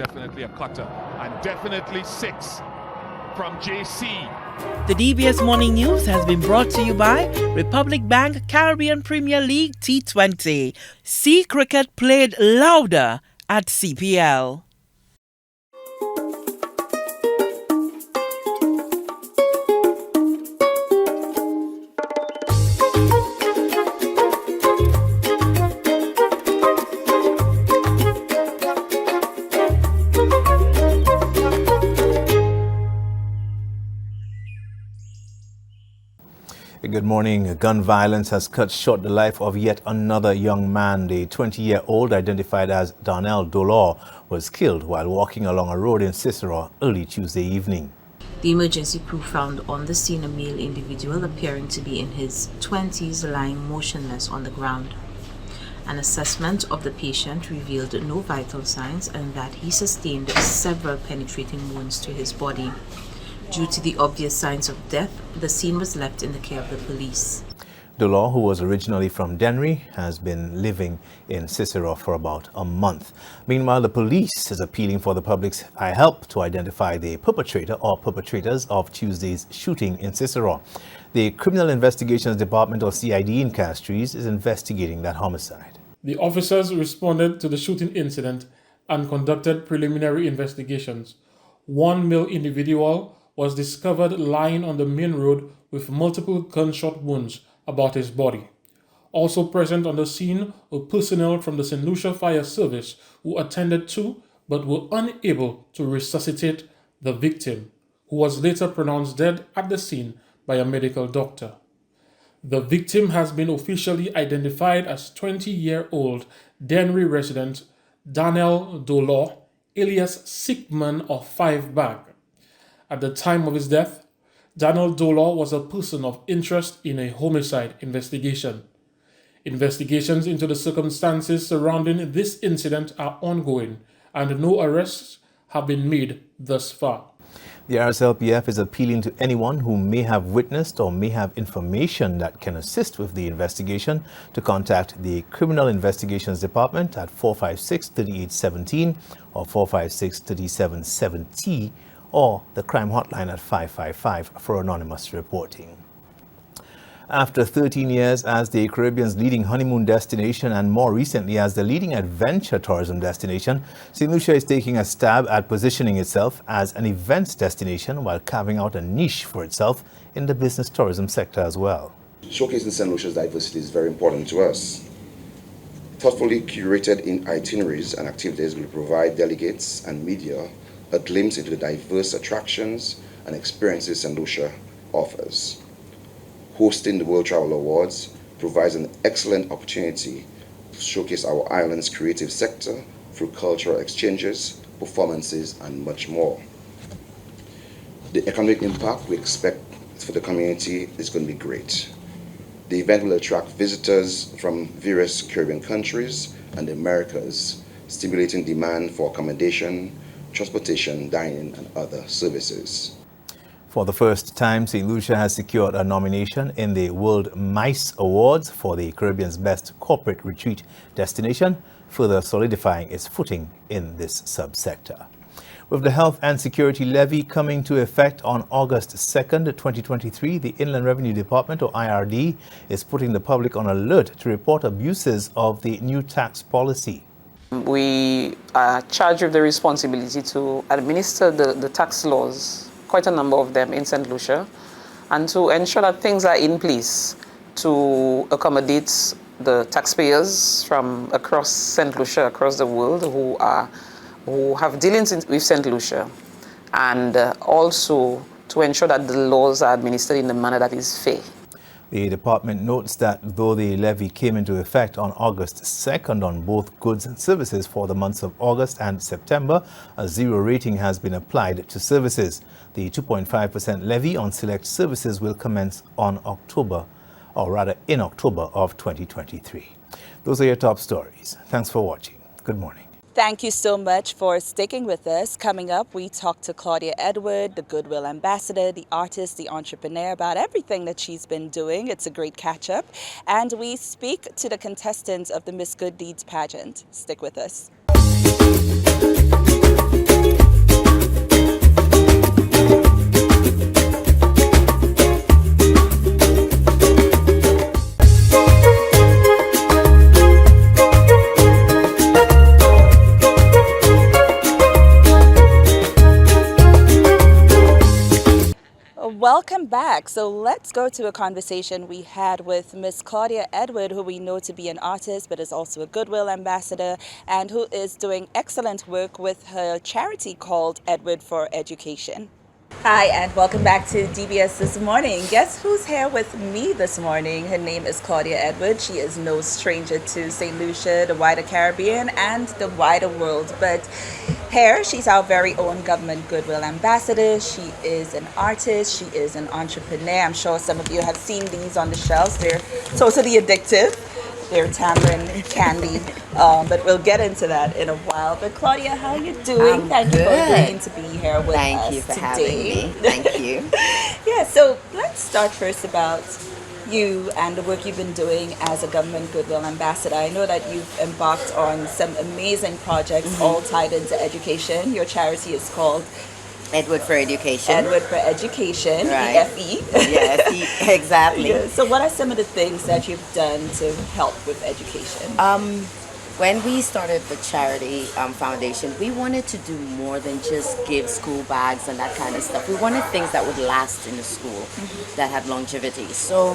definitely a cutter, and definitely 6 from JC. The DBS Morning News has been brought to you by Republic Bank Caribbean Premier League T20. See cricket played louder at CPL. Good morning. Gun violence has cut short the life of yet another young man. The 20-year-old, identified as Darnell Dolor, was killed while walking along a road in Cicero early Tuesday evening. The emergency crew found on the scene a male individual appearing to be in his 20s lying motionless on the ground. An assessment of the patient revealed no vital signs and that he sustained several penetrating wounds to his body. Due to the obvious signs of death, the scene was left in the care of the police. Dolor, who was originally from Dennery, has been living in Cicero for about a month. Meanwhile, the police is appealing for the public's help to identify the perpetrator or perpetrators of Tuesday's shooting in Cicero. The Criminal Investigations Department, or CID, in Castries is investigating that homicide. The officers responded to the shooting incident and conducted preliminary investigations. One male individual was discovered lying on the main road with multiple gunshot wounds about his body. Also present on the scene were personnel from the St. Lucia Fire Service who attended to but were unable to resuscitate the victim, who was later pronounced dead at the scene by a medical doctor. The victim has been officially identified as 20-year-old Dennery resident Darnell Dolor, alias Sickman of 5 Bag. At the time of his death, Darnell Dolor was a person of interest in a homicide investigation. Investigations into the circumstances surrounding this incident are ongoing, and no arrests have been made thus far. The RSLPF is appealing to anyone who may have witnessed or may have information that can assist with the investigation to contact the Criminal Investigations Department at 456-3817 or 456-3770 or the crime hotline at 555 for anonymous reporting. After 13 years as the Caribbean's leading honeymoon destination and more recently as the leading adventure tourism destination, St. Lucia is taking a stab at positioning itself as an events destination while carving out a niche for itself in the business tourism sector as well. Showcasing St. Lucia's diversity is very important to us. Thoughtfully curated itineraries and activities will provide delegates and media a glimpse into the diverse attractions and experiences St. Lucia offers. Hosting the World Travel Awards provides an excellent opportunity to showcase our island's creative sector through cultural exchanges, performances, and much more. The economic impact we expect for the community is going to be great. The event will attract visitors from various Caribbean countries and the Americas, stimulating demand for accommodation, transportation, dining, and other services. For the first time, St. Lucia has secured a nomination in the World MICE Awards for the Caribbean's best corporate retreat destination, further solidifying its footing in this subsector. With the Health and Security Levy coming to effect on August 2nd, 2023, the Inland Revenue Department, or IRD, is putting the public on alert to report abuses of the new tax policy. We are charged with the responsibility to administer the tax laws, quite a number of them in St. Lucia, and to ensure that things are in place to accommodate the taxpayers from across St. Lucia, across the world, who have dealings with St. Lucia, and also to ensure that the laws are administered in a manner that is fair. The department notes that though the levy came into effect on August 2nd on both goods and services for the months of August and September, a zero rating has been applied to services. The 2.5% levy on select services will commence on October, or rather in October of 2023. Those are your top stories. Thanks for watching. Good morning. Thank you so much for sticking with us. Coming up, we talk to Claudia Edward, the Goodwill Ambassador, the artist, the entrepreneur, about everything that she's been doing. It's a great catch-up. And we speak to the contestants of the Miss Good Deeds pageant. Stick with us. welcome back. So let's go to a conversation we had with Miss Claudia Edward, who we know to be an artist, but is also a Goodwill ambassador, and who is doing excellent work with her charity called Edward for Education. Hi, and welcome back to DBS This Morning. Guess who's here with me this morning? Her name is Claudia Edward. She is no stranger to St. Lucia, the wider Caribbean, and the wider world. But here, she's our very own government Goodwill ambassador. She is an artist. She is an entrepreneur. I'm sure some of you have seen these on the shelves. They're totally addictive. They're tamarind candy, but we'll get into that in a while. But Claudia, how are you doing? Thank you for agreeing to be here with us today. Thank you for having me. Thank you. Yeah, so let's start first about you and the work you've been doing as a government Goodwill ambassador. I know that you've embarked on some amazing projects, all tied into education. Your charity is called Edward for Education. Edward for Education, Right. EFE. Yes, exactly. Yeah, so what are some of the things that you've done to help with education? When we started the charity foundation, we wanted to do more than just give school bags and that kind of stuff. We wanted things that would last in the school, that had longevity. So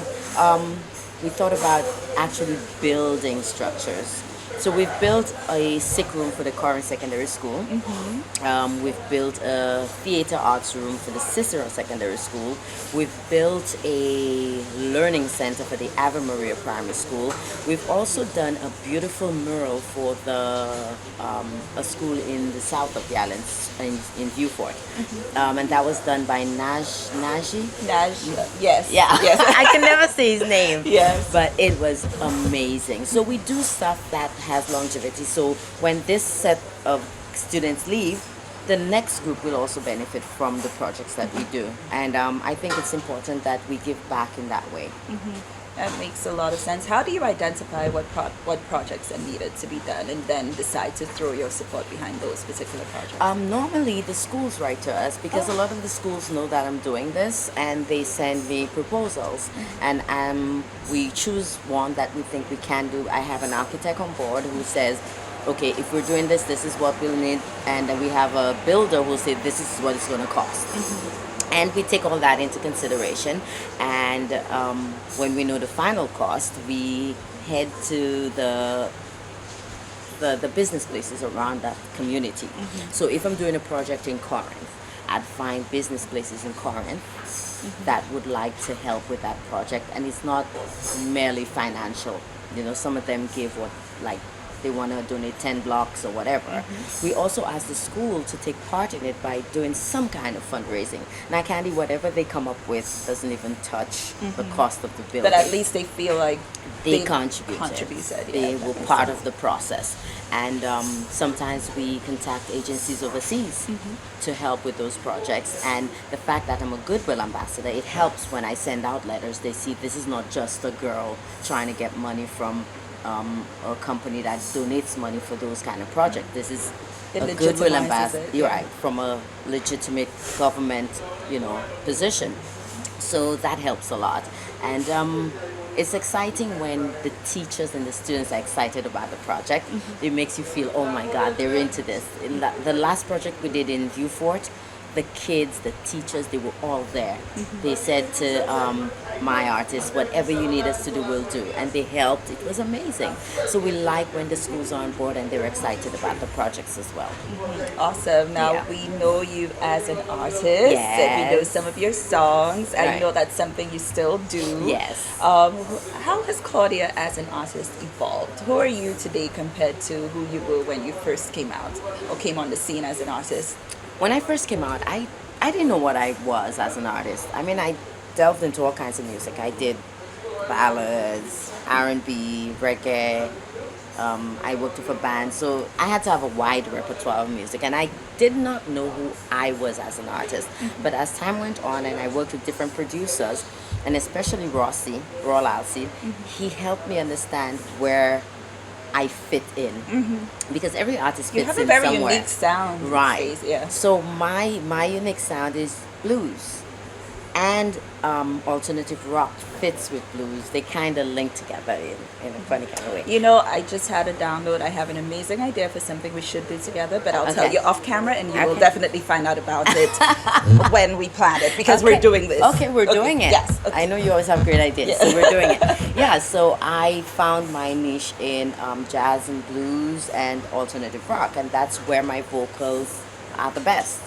we thought about actually building structures. So we've built a sick room for the current secondary school. We've built a theater arts room for the Cicero Secondary School. We've built a learning center for the Ave Maria Primary School. We've also done a beautiful mural for a school in the south of the island, in Viewport. And that was done by Naji. Yes. Yeah, Yes. I can never say his name. Yes. But it was amazing. So we do stuff that has longevity. So when this set of students leave, the next group will also benefit from the projects that we do. And I think it's important that we give back in that way. That makes a lot of sense. How do you identify what projects are needed to be done and then decide to throw your support behind those particular projects? Normally the schools write to us because a lot of the schools know that I'm doing this and they send me proposals and we choose one that we think we can do. I have an architect on board who says, okay, if we're doing this, this is what we'll need, and then we have a builder who will say this is what it's going to cost. And we take all that into consideration, and when we know the final cost, we head to the business places around that community. So if I'm doing a project in Corinth, I'd find business places in Corinth that would like to help with that project, and it's not merely financial. You know, some of them give what, like, they want to donate 10 blocks or whatever. We also ask the school to take part in it by doing some kind of fundraising. Now, Candy, whatever they come up with doesn't even touch the cost of the building. But at least they feel like they contributed. They were part of the process. And sometimes we contact agencies overseas to help with those projects. And the fact that I'm a Goodwill ambassador, it helps when I send out letters. They see this is not just a girl trying to get money from a company that donates money for those kind of projects. This is a Goodwill ambassador, right, from a legitimate government, position. So that helps a lot. And it's exciting when the teachers and the students are excited about the project. It makes you feel, oh my God, they're into this. The last project we did in Viewport, the kids, the teachers, they were all there. They said to my artists, whatever you need us to do, we'll do. And they helped. It was amazing. So we like when the schools are on board and they're excited about the projects as well. Awesome. Now, we know you as an artist. And we know some of your songs. And I know that's something you still do. Yes. How has Claudia as an artist evolved? Who are you today compared to who you were when you first came out or came on the scene as an artist? When I first came out, I didn't know what I was as an artist. I mean, I delved into all kinds of music. I did ballads, R&B, reggae. I worked with a band, so I had to have a wide repertoire of music. And I did not know who I was as an artist. But as time went on and I worked with different producers, and especially Raw Alcy, he helped me understand where I fit in, because every artist fits in somewhere. You have a very unique sound. Right. Yeah. So my unique sound is blues, and alternative rock fits with blues. They kind of link together in a funny kind of way. You know, I just had a download. I have an amazing idea for something we should do together, but I'll tell you off camera, and you will definitely find out about it when we plan it, because we're doing this. Okay, we're doing it. Yes. I know you always have great ideas, so we're doing it. Yeah, so I found my niche in jazz and blues and alternative rock, and that's where my vocals are the best.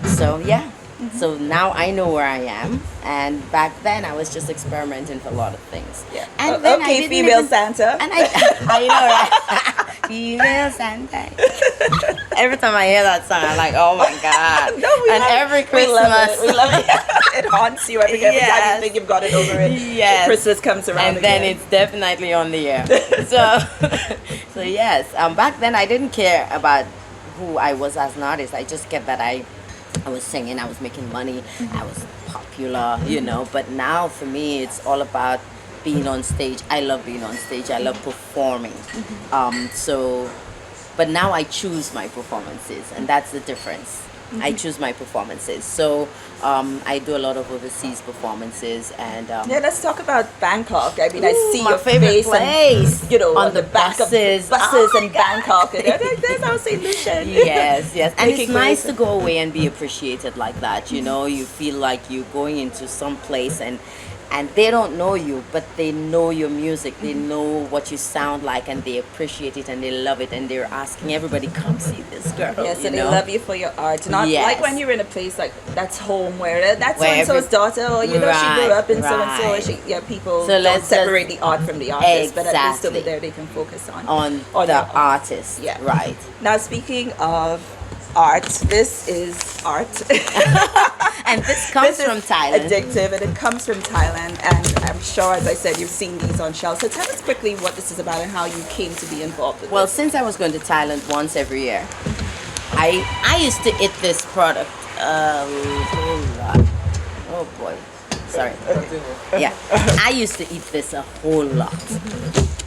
So yeah. So now I know where I am, and back then I was just experimenting with a lot of things. Yeah. And then okay, female Santa. And I know, right? Female Santa. Every time I hear that song, I'm like, oh my God. No, and every Christmas. We love it. It haunts you every time you think you've got it over it. Yes. Christmas comes around and then it's definitely on the air. So yes, back then I didn't care about who I was as an artist. I just get that I was singing, I was making money, I was popular, you know. But now for me, it's all about being on stage. I love being on stage. I love performing. But now I choose my performances, and that's the difference. I choose my performances. So I do a lot of overseas performances, and let's talk about Bangkok. I mean, I see my your favorite face place. and, you know, on the back buses, of buses in Bangkok. And there's our St. Lucia. Yes, and Making it's nice waves. to go away and be appreciated like that. You know, you feel like you're going into some place and they don't know you, but they know your music. They know what you sound like, and they appreciate it, and they love it, and they're asking everybody, come see this girl. Yes, you and know? they love you for your art. Not like when you're in a place like that's home, where that's Where so-and-so's daughter, or you know, she grew up in so-and-so. right. People So don't let's separate the art from the artist, but at least over Exactly. there they can focus on the their art. artist. Yeah. Right. Now, speaking of art, this is art. And this comes This is from Thailand. Addictive, and it comes from Thailand. And I'm sure, as I said, you've seen these on shelves. So tell us quickly what this is about and how you came to be involved with Well, this. since I was going to Thailand once every year, I used to eat this product a whole lot. Oh boy, sorry. Yeah, I used to eat this a whole lot.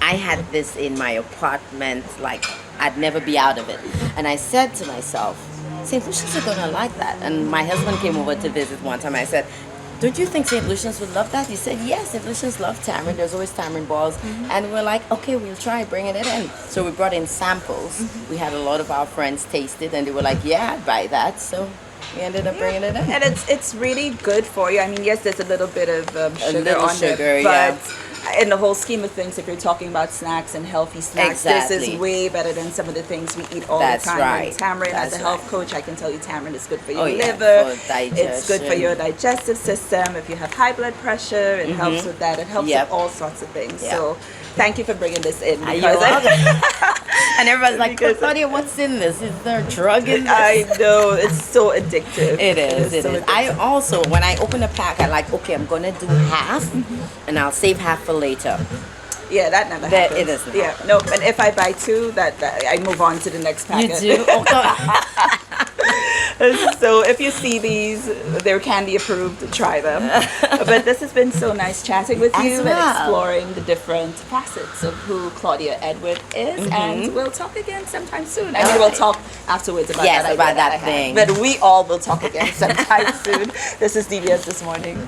I had this in my apartment, like I'd never be out of it. And I said to myself, St. Lucians are gonna like that. And my husband came over to visit one time. I said, don't you think St. Lucians would love that? He said, yes, St. Lucians love tamarind. There's always tamarind balls. And we're like, okay, we'll try bringing it in. So we brought in samples. We had a lot of our friends taste it, and they were like, yeah, I'd buy that. So we ended up bringing it in. And it's really good for you. I mean, yes, there's a little bit of sugar on sugar, it, but in the whole scheme of things, if you're talking about snacks and healthy snacks, this is Exactly. way better than some of the things we eat all That's the time. right. And tamarind, as a That's health right. coach, I can tell you tamarind is good for your Oh, yeah, liver. for It's good for digestion. your digestive system. If you have high blood pressure, it helps with that. It helps Yep. with all sorts of things. Yep. So thank you for bringing this in. Are you because welcome. And everybody's like, Because- Claudia, what's in this? Is there a drug in this? I know, it's so addictive. It is. so I addictive. also, when I open a pack, I like, okay, I'm gonna do half, and I'll save half for later. Yeah, that never That- happens. it doesn't Yeah, no. And if I buy two, that I move on to the next You packet. do? Oh, God. So if you see these, they're candy approved. Try them. But this has been so nice chatting with As you and well. exploring the different facets of who Claudia Edward is. And we'll talk again sometime soon. I mean, we'll talk afterwards about Yes, that. about idea that I had. thing. But we all will talk again sometime soon. This is DBS This Morning.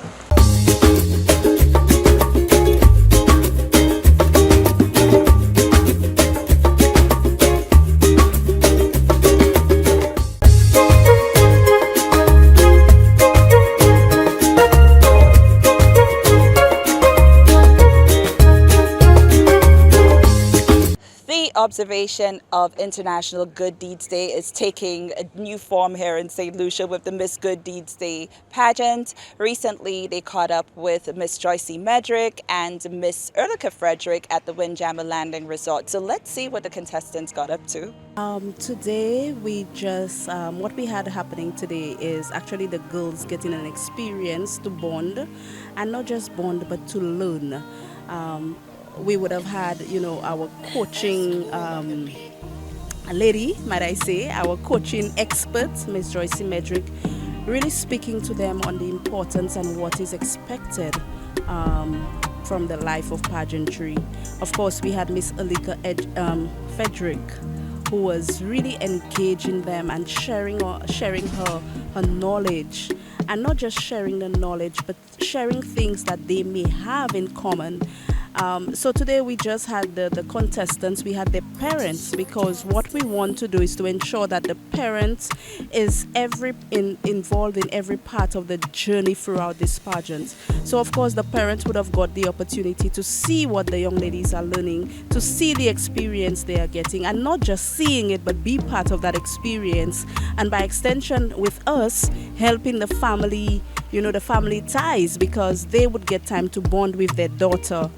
The observation of International Good Deeds Day is taking a new form here in St. Lucia with the Miss Good Deeds Day pageant. Recently, they caught up with Miss Joycey Medrick and Miss Erlica Frederick at the Windjammer Landing Resort. So let's see what the contestants got up to. Today we just what we had happening today is actually the girls getting an experience to bond, and not just bond but to learn. We would have had, you know, our coaching lady, might I say, our coaching expert, Miss Joycey Medrick, really speaking to them on the importance and what is expected from the life of pageantry. Of course, we had Miss Erlica Frederick, who was really engaging them and sharing her knowledge and not just sharing the knowledge, but sharing things that they may have in common. So today we just had the contestants, we had their parents, because what we want to do is to ensure that the parents is involved in every part of the journey throughout this pageant. So of course the parents would have got the opportunity to see what the young ladies are learning, to see the experience they are getting, and not just seeing it but be part of that experience, and by extension with us helping the family, the family ties, because they would get time to bond with their daughter.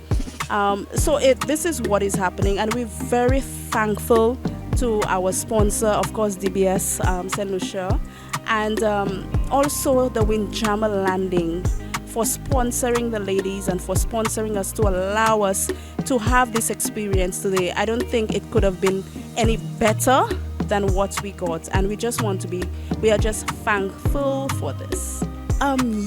This is what is happening, and we're very thankful to our sponsor, of course, DBS St. Lucia, and also the Windjammer Landing for sponsoring the ladies and for sponsoring us to allow us to have this experience today. I don't think it could have been any better than what we got, and we are just thankful for this.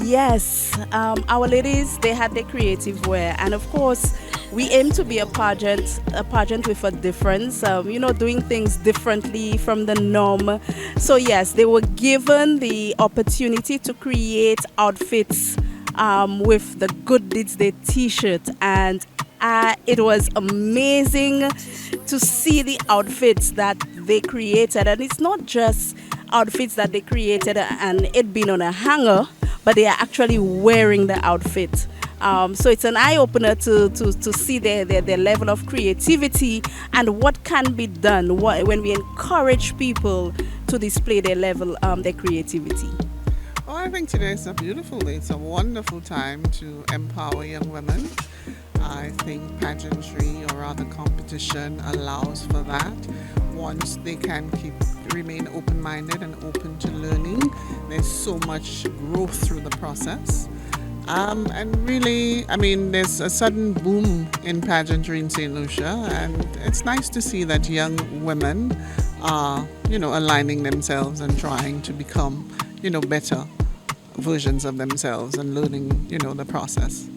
Yes, our ladies, they had their creative wear, and of course we aim to be a pageant with a difference, doing things differently from the norm. So yes, they were given the opportunity to create outfits with the Good Deeds Day t-shirt, and it was amazing to see the outfits that they created. And it's not just outfits that they created and it being on a hanger, but they are actually wearing the outfit. So it's an eye-opener to see their level of creativity and what can be done when we encourage people to display their level, their creativity. Oh, I think today is a beautiful day. It's a wonderful time to empower young women. I think pageantry, or rather competition, allows for that. Once they can remain open-minded and open to learning, there's so much growth through the process. And really, there's a sudden boom in pageantry in St. Lucia, and it's nice to see that young women are, aligning themselves and trying to become, better versions of themselves and learning, the process.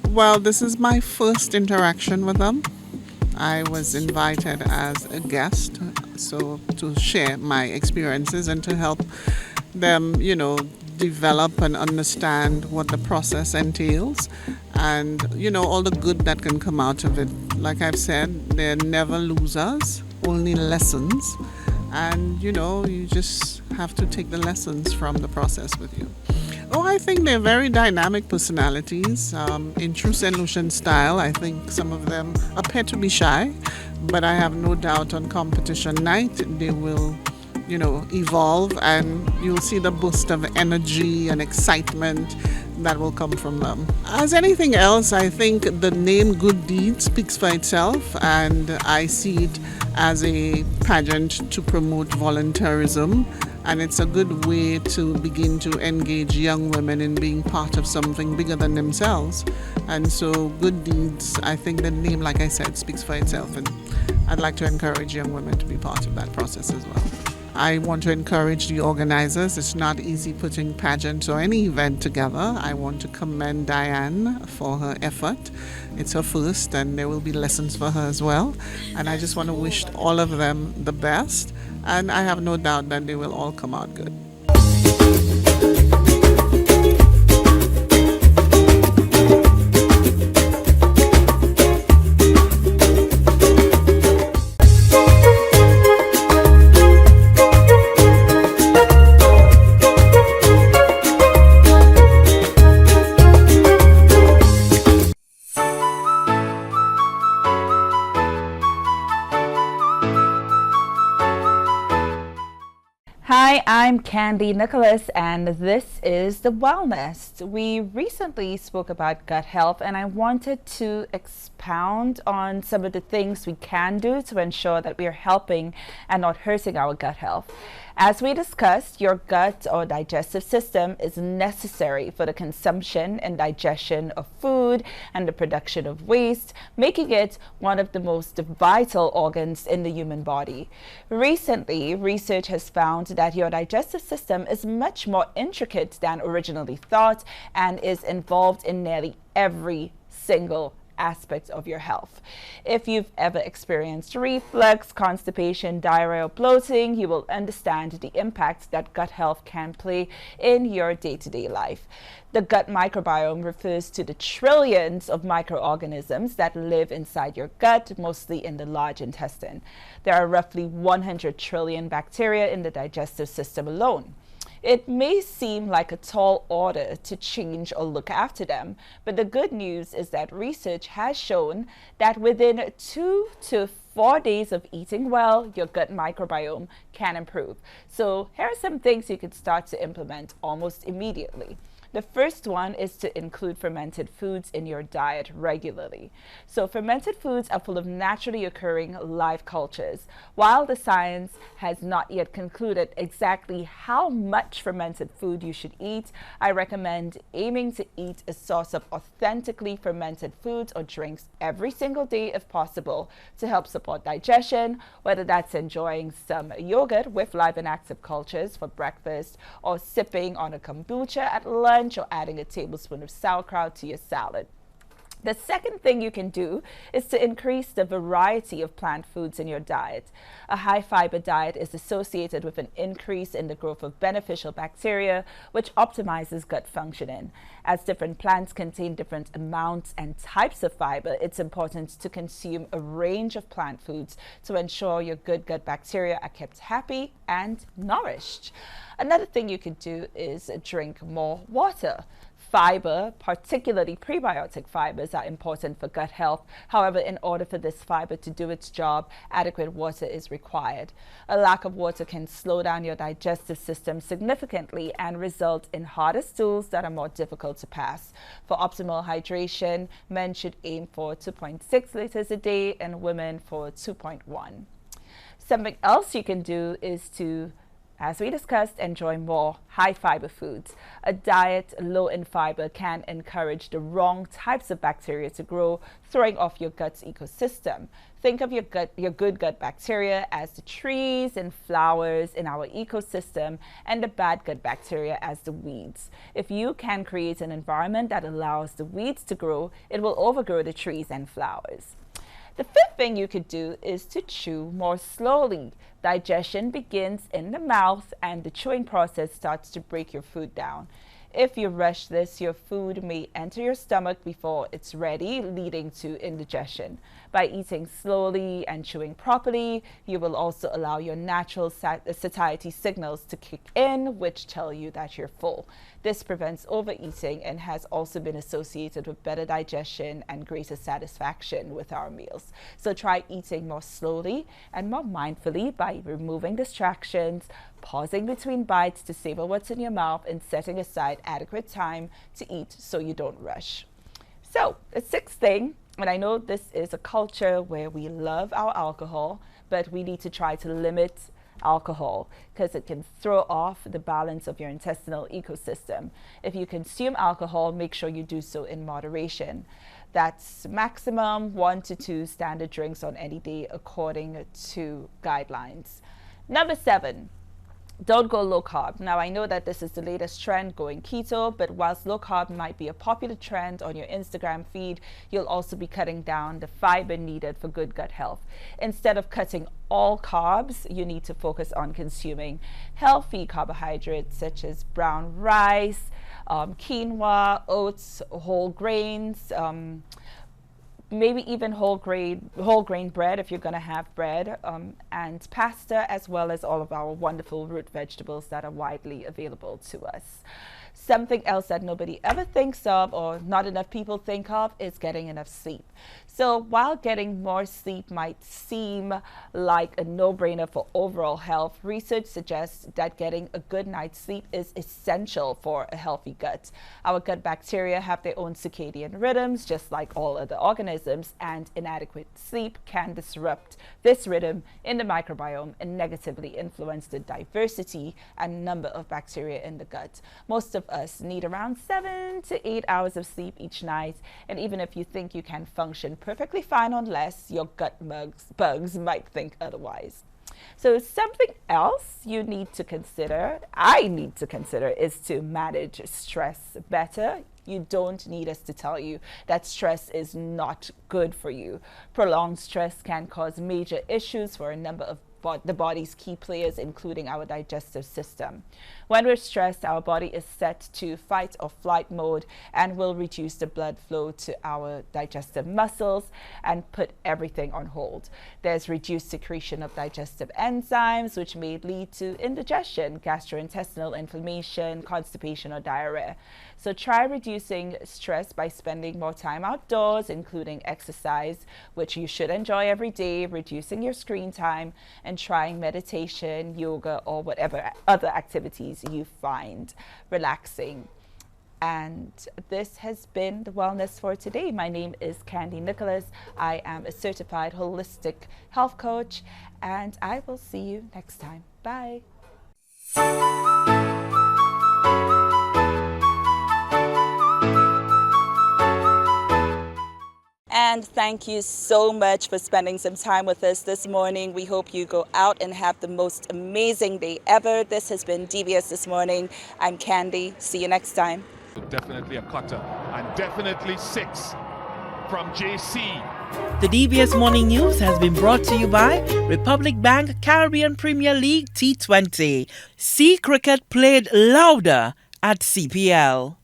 Well, this is my first interaction with them. I was invited as a guest, so to share my experiences and to help them, develop and understand what the process entails, and all the good that can come out of it. Like I've said, they're never losers, only lessons, and you just have to take the lessons from the process with you. Oh, I think they're very dynamic personalities. In true St. Lucian style, I think some of them appear to be shy, but I have no doubt on competition night they will evolve, and you'll see the boost of energy and excitement that will come from them. As anything else, I think the name Good Deeds speaks for itself, and I see it as a pageant to promote volunteerism, and it's a good way to begin to engage young women in being part of something bigger than themselves. And so Good Deeds, I think the name, like I said, speaks for itself, and I'd like to encourage young women to be part of that process as well. I want to encourage the organizers. It's not easy putting pageants or any event together. I want to commend Diane for her effort. It's her first, and there will be lessons for her as well. And I just want to wish all of them the best. And I have no doubt that they will all come out good. Hi, I'm Candy Nicholas, and this is the Wellnest. We recently spoke about gut health, and I wanted to expound on some of the things we can do to ensure that we are helping and not hurting our gut health. As we discussed, your gut or digestive system is necessary for the consumption and digestion of food and the production of waste, making it one of the most vital organs in the human body. Recently, research has found that your digestive system is much more intricate than originally thought and is involved in nearly every single aspects of your health. If you've ever experienced reflux, constipation, diarrhea, or bloating, you will understand the impact that gut health can play in your day-to-day life. The gut microbiome refers to the trillions of microorganisms that live inside your gut, mostly in the large intestine. There are roughly 100 trillion bacteria in the digestive system alone. It may seem like a tall order to change or look after them, but the good news is that research has shown that within 2 to 4 days of eating well, your gut microbiome can improve. So here are some things you could start to implement almost immediately. The first one is to include fermented foods in your diet regularly. So fermented foods are full of naturally occurring live cultures. While the science has not yet concluded exactly how much fermented food you should eat, I recommend aiming to eat a source of authentically fermented foods or drinks every single day if possible to help support digestion, whether that's enjoying some yogurt with live and active cultures for breakfast or sipping on a kombucha at lunch, or adding a tablespoon of sauerkraut to your salad. The second thing you can do is to increase the variety of plant foods in your diet. A high fiber diet is associated with an increase in the growth of beneficial bacteria, which optimizes gut functioning. As different plants contain different amounts and types of fiber, it's important to consume a range of plant foods to ensure your good gut bacteria are kept happy and nourished. Another thing you could do is drink more water. Fiber, particularly prebiotic fibers, are important for gut health. However, in order for this fiber to do its job, adequate water is required. A lack of water can slow down your digestive system significantly and result in harder stools that are more difficult to pass. For optimal hydration, men should aim for 2.6 liters a day and women for 2.1. Something else you can do is to, as we discussed, enjoy more high fiber foods. A diet low in fiber can encourage the wrong types of bacteria to grow, throwing off your gut's ecosystem. Think of your good gut bacteria as the trees and flowers in our ecosystem, and the bad gut bacteria as the weeds. If you can create an environment that allows the weeds to grow, it will overgrow the trees and flowers. The fifth thing you could do is to chew more slowly. Digestion begins in the mouth, and the chewing process starts to break your food down. If you rush this, your food may enter your stomach before it's ready, leading to indigestion. By eating slowly and chewing properly, you will also allow your natural satiety signals to kick in, which tell you that you're full. This prevents overeating and has also been associated with better digestion and greater satisfaction with our meals. So try eating more slowly and more mindfully by removing distractions, pausing between bites to savor what's in your mouth, and setting aside adequate time to eat so you don't rush. So the sixth thing, and I know this is a culture where we love our alcohol, but we need to try to limit alcohol because it can throw off the balance of your intestinal ecosystem. If you consume alcohol, make sure you do so in moderation. That's maximum 1 to 2 standard drinks on any day according to guidelines. Number 7. Don't go low carb. Now, I know that this is the latest trend, going keto, but whilst low carb might be a popular trend on your Instagram feed, you'll also be cutting down the fiber needed for good gut health. Instead of cutting all carbs, you need to focus on consuming healthy carbohydrates such as brown rice, quinoa, oats, whole grains, maybe even whole grain bread if you're going to have bread, and pasta, as well as all of our wonderful root vegetables that are widely available to us. Something else that nobody ever thinks of, or not enough people think of, is getting enough sleep. So while getting more sleep might seem like a no-brainer for overall health, research suggests that getting a good night's sleep is essential for a healthy gut. Our gut bacteria have their own circadian rhythms, just like all other organisms, and inadequate sleep can disrupt this rhythm in the microbiome and negatively influence the diversity and number of bacteria in the gut. Most of us need around 7 to 8 hours of sleep each night, and even if you think you can function perfectly fine on less, your gut bugs might think otherwise. So something else you need to consider, I need to consider, is to manage stress better. You don't need us to tell you that stress is not good for you. Prolonged stress can cause major issues for a number of the body's key players, including our digestive system. When we're stressed, our body is set to fight or flight mode and will reduce the blood flow to our digestive muscles and put everything on hold. There's reduced secretion of digestive enzymes, which may lead to indigestion, gastrointestinal inflammation, constipation, or diarrhea. So try reducing stress by spending more time outdoors, including exercise, which you should enjoy every day, reducing your screen time, and trying meditation, yoga, or whatever other activities you find relaxing. And this has been the Wellness for today. My name is Candy Nicholas. I am a certified holistic health coach, and I will see you next time. Bye. And thank you so much for spending some time with us this morning. We hope you go out and have the most amazing day ever. This has been DBS This Morning. I'm Candy. See you next time. Definitely a cutter, and definitely 6 from JC. The DBS Morning News has been brought to you by Republic Bank Caribbean Premier League T20. See cricket played louder at CPL.